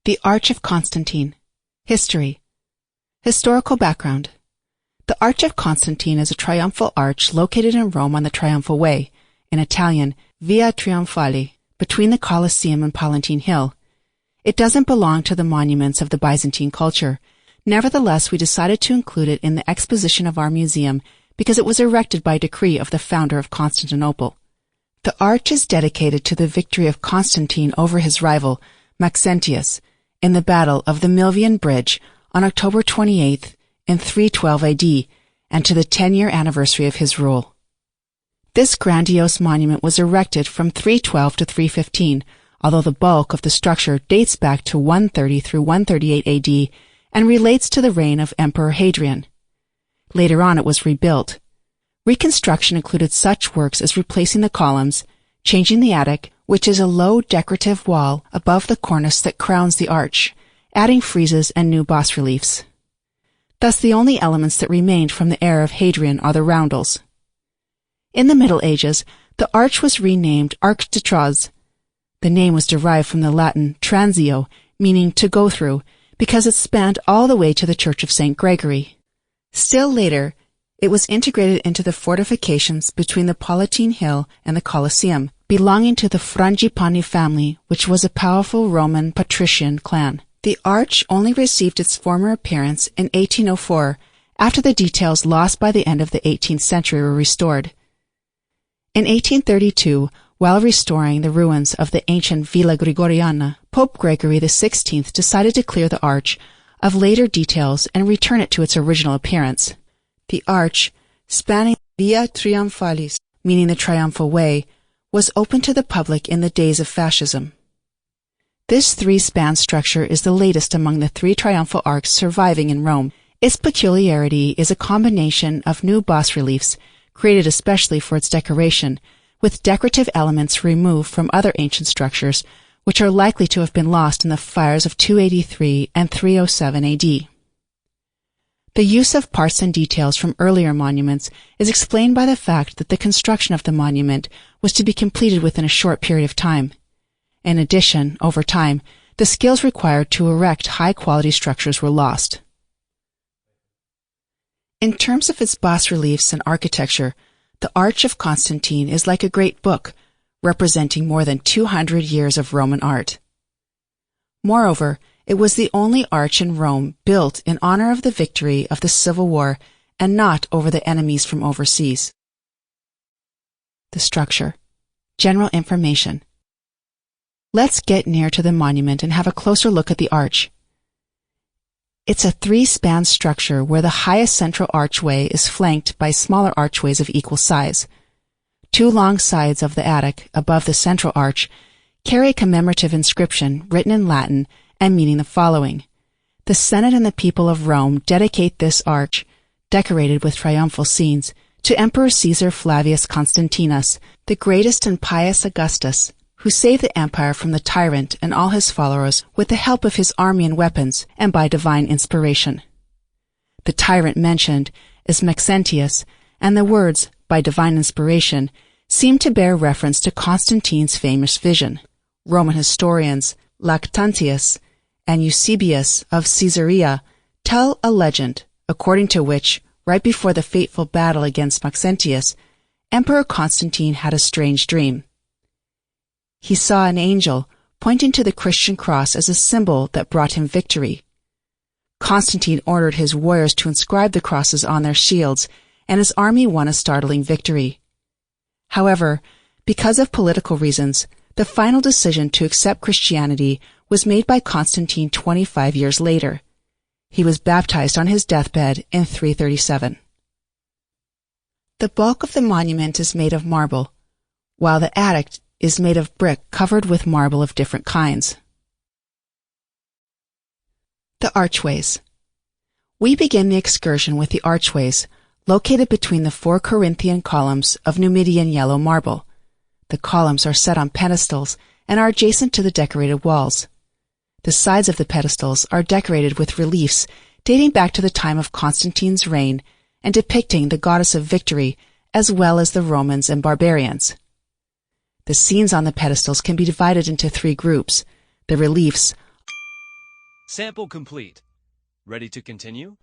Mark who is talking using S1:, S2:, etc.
S1: The Arch of Constantine. History. Historical background. The Arch of Constantine is a triumphal arch located in Rome on the Triumphal Way, in Italian, Via Trionfale, between the Colosseum and Palatine Hill. It doesn't belong to the monuments of the Byzantine culture. Nevertheless, we decided to include it in the exposition of our museum because it was erected by decree of the founder of Constantinople. The arch is dedicated to the victory of Constantine over his rival, Massenzio, in the Battle of the Milvian Bridge on October 28th in 312 AD, and to the 10-year anniversary of his rule. This grandiose monument was erected from 312 to 315, although the bulk of the structure dates back to 130 through 138 AD and relates to the reign of Emperor Hadrian. Later on it was rebuilt. Reconstruction included such works as replacing the columns, changing the attic, which is a low decorative wall above the cornice that crowns the arch, adding friezes and new bas-reliefs. Thus the only elements that remained from the era of Hadrian are the roundels. In the Middle Ages, the arch was renamed Arc de Triomphe. The name was derived from the Latin transio, meaning to go through, because it spanned all the way to the Church of St. Gregory. Still later, it was integrated into the fortifications between the Palatine Hill and the Colosseum, belonging to the Frangipani family, which was a powerful Roman patrician clan. The arch only received its former appearance in 1804, after the details lost by the end of the 18th century were restored. In 1832, while restoring the ruins of the ancient Villa Gregoriana, Pope Gregory XVI decided to clear the arch of later details and return it to its original appearance. The arch, spanning Via Triumphalis, meaning the Triumphal Way, was open to the public in the days of fascism. This three-span structure is the latest among the three triumphal arcs surviving in Rome. Its peculiarity is a combination of new bas-reliefs, created especially for its decoration, with decorative elements removed from other ancient structures, which are likely to have been lost in the fires of 283 and 307 AD. The use of parts and details from earlier monuments is explained by the fact that the construction of the monument was to be completed within a short period of time. In addition, over time, the skills required to erect high-quality structures were lost. In terms of its bas-reliefs and architecture, the Arch of Constantine is like a great book, representing more than 200 years of Roman art. Moreover, it was the only arch in Rome built in honor of the victory of the Civil War and not over the enemies from overseas. The structure. General information. Let's get near to the monument and have a closer look at the arch. It's a three-span structure where the highest central archway is flanked by smaller archways of equal size. Two long sides of the attic, above the central arch, carry a commemorative inscription written in Latin and meaning the following: "The Senate and the people of Rome dedicate this arch, decorated with triumphal scenes, to Emperor Caesar Flavius Constantinus, the greatest and pious Augustus, who saved the empire from the tyrant and all his followers with the help of his army and weapons and by divine inspiration." The tyrant mentioned is Massenzio, and the words, by divine inspiration, seem to bear reference to Constantine's famous vision. Roman historians Lactantius and Eusebius of Caesarea tell a legend, according to which, right before the fateful battle against Massenzio, Emperor Constantine had a strange dream. He saw an angel pointing to the Christian cross as a symbol that brought him victory. Constantine ordered his warriors to inscribe the crosses on their shields, and his army won a startling victory. However, because of political reasons, the final decision to accept Christianity was made by Constantine 25 years later. He was baptized on his deathbed in 337. The bulk of the monument is made of marble, while the attic is made of brick covered with marble of different kinds. The archways. We begin the excursion with the archways, located between the 4 Corinthian columns of Numidian yellow marble. The columns are set on pedestals and are adjacent to the decorated walls. The sides of the pedestals are decorated with reliefs dating back to the time of Constantine's reign and depicting the goddess of victory as well as the Romans and barbarians. The scenes on the pedestals can be divided into 3 groups: the reliefs,
S2: Sample complete. Ready to continue?